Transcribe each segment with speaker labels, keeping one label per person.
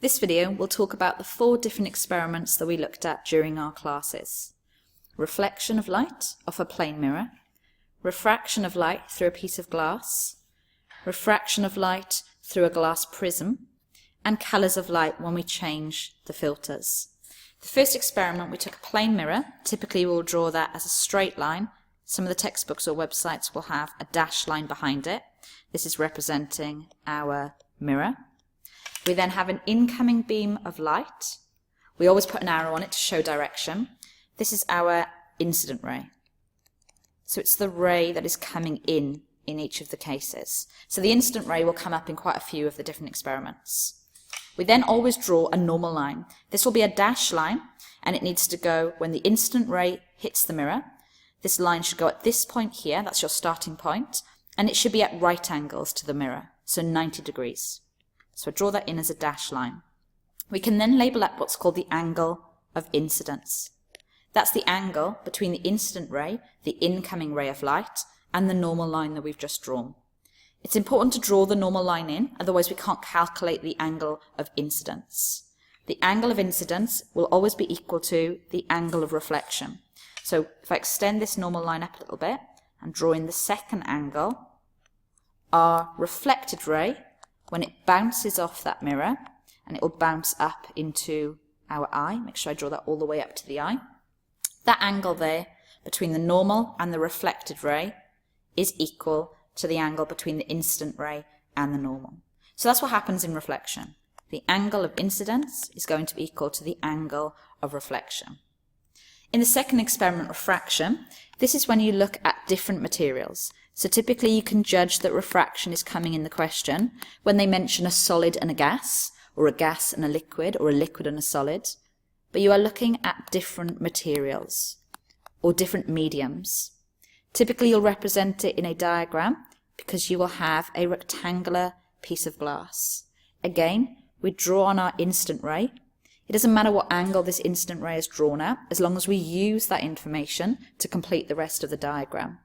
Speaker 1: This video will talk about the 4 different experiments that we looked at during our classes. Reflection of light off a plane mirror, refraction of light through a piece of glass, refraction of light through a glass prism, and colours of light when we change the filters. The first experiment, we took a plane mirror. Typically we'll draw that as a straight line. Some of the textbooks or websites will have a dashed line behind it. This is representing our mirror. We then have an incoming beam of light. We always put an arrow on it to show direction. This is our incident ray. So it's the ray that is coming in each of the cases. So the incident ray will come up in quite a few of the different experiments. We then always draw a normal line. This will be a dashed line, and it needs to go when the incident ray hits the mirror. This line should go at this point here, that's your starting point, and it should be at right angles to the mirror, so 90 degrees. So I draw that in as a dashed line. We can then label up what's called the angle of incidence. That's the angle between the incident ray, the incoming ray of light, and the normal line that we've just drawn. It's important to draw the normal line in, otherwise we can't calculate the angle of incidence. The angle of incidence will always be equal to the angle of reflection. So if I extend this normal line up a little bit and draw in the second angle, our reflected ray, when it bounces off that mirror, and it will bounce up into our eye, make sure I draw that all the way up to the eye, that angle there between the normal and the reflected ray is equal to the angle between the incident ray and the normal. So that's what happens in reflection. The angle of incidence is going to be equal to the angle of reflection. In the second experiment, refraction, this is when you look at different materials. So typically you can judge that refraction is coming in the question when they mention a solid and a gas, or a gas and a liquid, or a liquid and a solid. But you are looking at different materials or different mediums. Typically you'll represent it in a diagram because you will have a rectangular piece of glass. Again, we draw on our incident ray. It doesn't matter what angle this incident ray is drawn at, as long as we use that information to complete the rest of the diagram.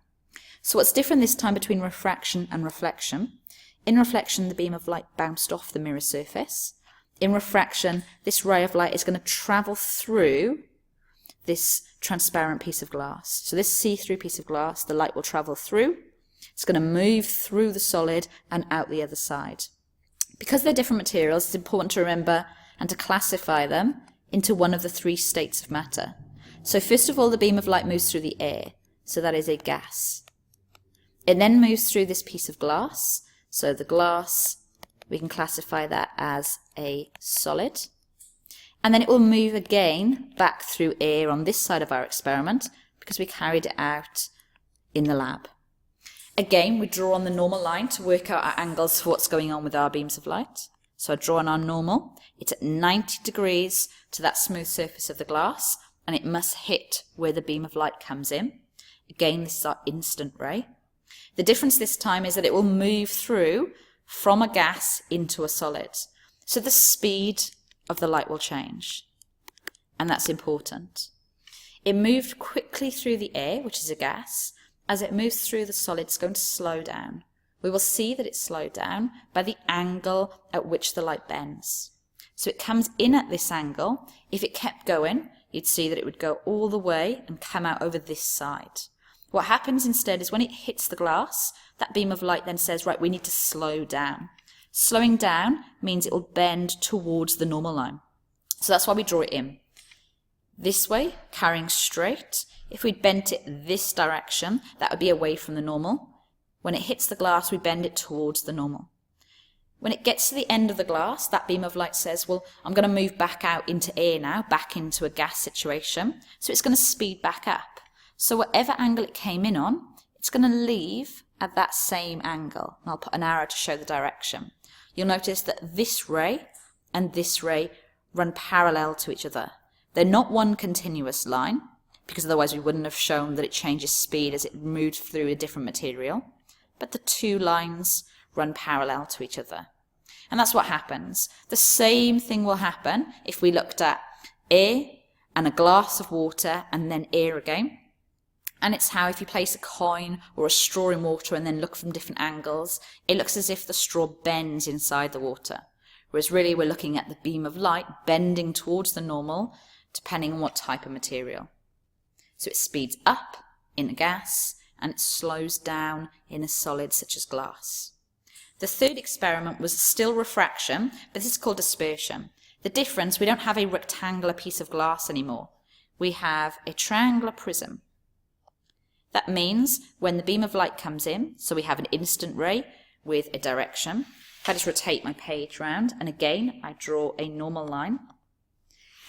Speaker 1: So what's different this time between refraction and reflection? In reflection, the beam of light bounced off the mirror surface. In refraction, this ray of light is going to travel through this transparent piece of glass. So this see-through piece of glass, the light will travel through. It's going to move through the solid and out the other side. Because they're different materials, it's important to remember and to classify them into one of the 3 states of matter. So first of all, the beam of light moves through the air. So that is a gas. It then moves through this piece of glass. So the glass, we can classify that as a solid. And then it will move again back through air on this side of our experiment because we carried it out in the lab. Again, we draw on the normal line to work out our angles for what's going on with our beams of light. So I draw on our normal. It's at 90 degrees to that smooth surface of the glass, and it must hit where the beam of light comes in. Again, this is our instant ray. The difference this time is that it will move through from a gas into a solid. So the speed of the light will change, and that's important. It moved quickly through the air, which is a gas. As it moves through the solid, it's going to slow down. We will see that it slowed down by the angle at which the light bends. So it comes in at this angle. If it kept going, you'd see that it would go all the way and come out over this side. What happens instead is when it hits the glass, that beam of light then says, right, we need to slow down. Slowing down means it will bend towards the normal line. So that's why we draw it in. This way, carrying straight. If we'd bent it this direction, that would be away from the normal. When it hits the glass, we bend it towards the normal. When it gets to the end of the glass, that beam of light says, well, I'm going to move back out into air now, back into a gas situation. So it's going to speed back up. So whatever angle it came in on, it's going to leave at that same angle. And I'll put an arrow to show the direction. You'll notice that this ray and this ray run parallel to each other. They're not one continuous line, because otherwise we wouldn't have shown that it changes speed as it moved through a different material. But the 2 lines run parallel to each other. And that's what happens. The same thing will happen if we looked at air and a glass of water and then air again. And it's how if you place a coin or a straw in water and then look from different angles, it looks as if the straw bends inside the water. whereas really we're looking at the beam of light bending towards the normal depending on what type of material. So it speeds up in a gas and it slows down in a solid such as glass. The third experiment was still refraction, but this is called dispersion. The difference, we don't have a rectangular piece of glass anymore. We have a triangular prism. That means when the beam of light comes in, so we have an instant ray with a direction. If I just rotate my page round, and again I draw a normal line,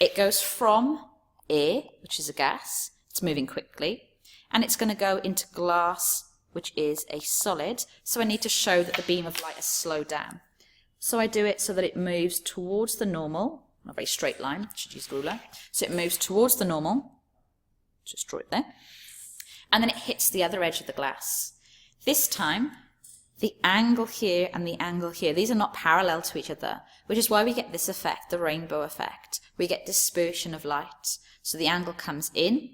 Speaker 1: it goes from air, which is a gas, it's moving quickly, and it's going to go into glass, which is a solid, so I need to show that the beam of light has slowed down. So I do it so that it moves towards the normal, not a very straight line, I should use the ruler, so it moves towards the normal, just draw it there, and then it hits the other edge of the glass. This time, the angle here and the angle here, these are not parallel to each other, which is why we get this effect, the rainbow effect. We get dispersion of light. So the angle comes in,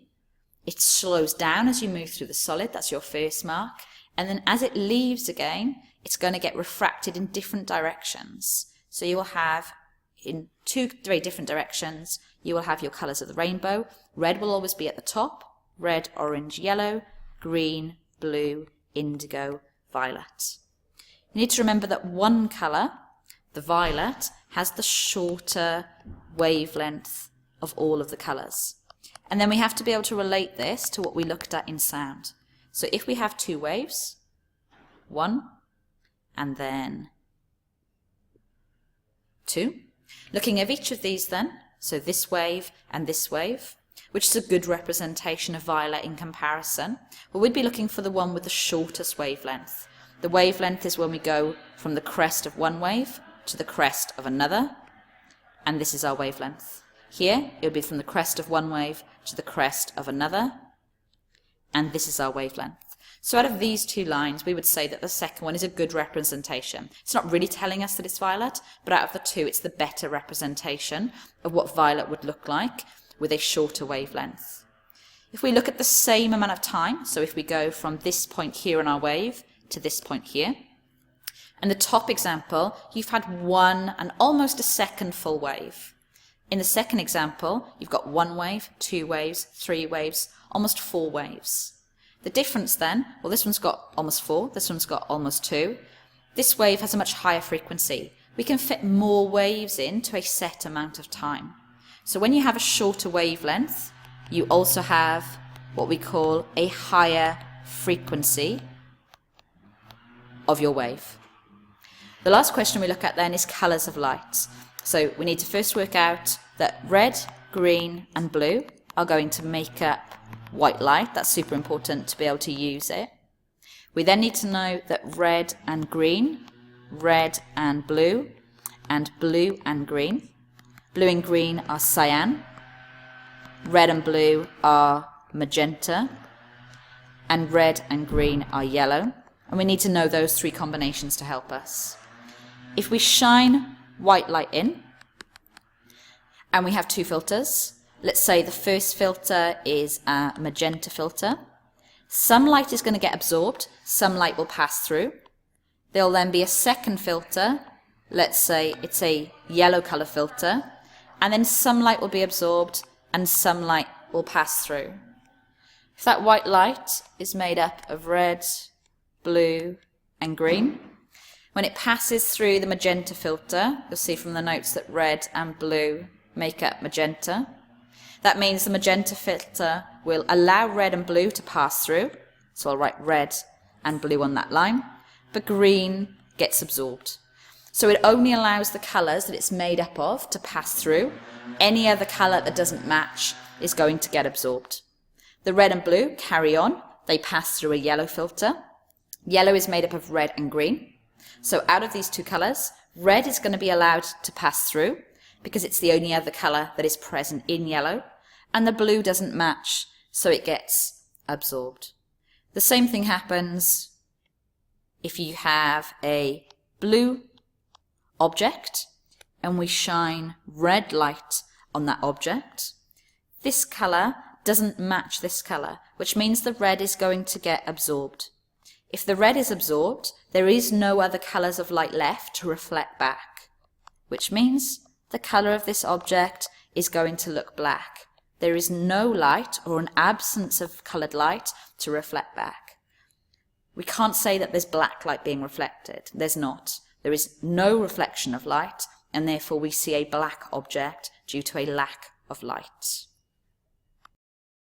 Speaker 1: it slows down as you move through the solid, that's your first mark, and then as it leaves again, it's going to get refracted in different directions. So you will have, in two very different directions, you will have your colours of the rainbow. Red will always be at the top, red, orange, yellow, green, blue, indigo, violet. You need to remember that one colour, the violet, has the shorter wavelength of all of the colours. And then we have to be able to relate this to what we looked at in sound. So if we have two waves, one and then two, looking at each of these then, so this wave and this wave, which is a good representation of violet in comparison, well, we'd be looking for the one with the shortest wavelength. The wavelength is when we go from the crest of one wave to the crest of another, and this is our wavelength. Here, it would be from the crest of one wave to the crest of another, and this is our wavelength. So out of these two lines, we would say that the second one is a good representation. It's not really telling us that it's violet, but out of the two, it's the better representation of what violet would look like with a shorter wavelength. If we look at the same amount of time, so if we go from this point here in our wave to this point here, and the top example, you've had 1 and almost a second full wave. In the second example, you've got 1 wave, 2 waves, 3 waves, almost 4 waves. The difference then, well, this one's got almost 4, this one's got almost 2. This wave has a much higher frequency. We can fit more waves into a set amount of time. So when you have a shorter wavelength, you also have what we call a higher frequency of your wave. The last question we look at then is colours of light. So we need to first work out that red, green and blue are going to make up white light. That's super important to be able to use it. We then need to know that red and green, red and blue and green. Blue and green are cyan, red and blue are magenta, and red and green are yellow. And we need to know those 3 combinations to help us. If we shine white light in, and we have 2 filters, let's say the first filter is a magenta filter. Some light is going to get absorbed, some light will pass through. There'll then be a second filter, let's say it's a yellow colour filter, and then some light will be absorbed and some light will pass through. If that white light is made up of red, blue and green, when it passes through the magenta filter, you'll see from the notes that red and blue make up magenta. That means the magenta filter will allow red and blue to pass through, so I'll write red and blue on that line, but green gets absorbed. So it only allows the colours that it's made up of to pass through. Any other colour that doesn't match is going to get absorbed. The red and blue carry on, they pass through a yellow filter. Yellow is made up of red and green. So out of these 2 colours, red is going to be allowed to pass through because it's the only other colour that is present in yellow, and the blue doesn't match, so it gets absorbed. The same thing happens if you have a blue object and we shine red light on that object. This colour doesn't match this colour, which means the red is going to get absorbed. If the red is absorbed, there is no other colours of light left to reflect back. which means the colour of this object is going to look black. There is no light or an absence of coloured light to reflect back. We can't say that there's black light being reflected. There's not. There is no reflection of light, and therefore we see a black object due to a lack of light.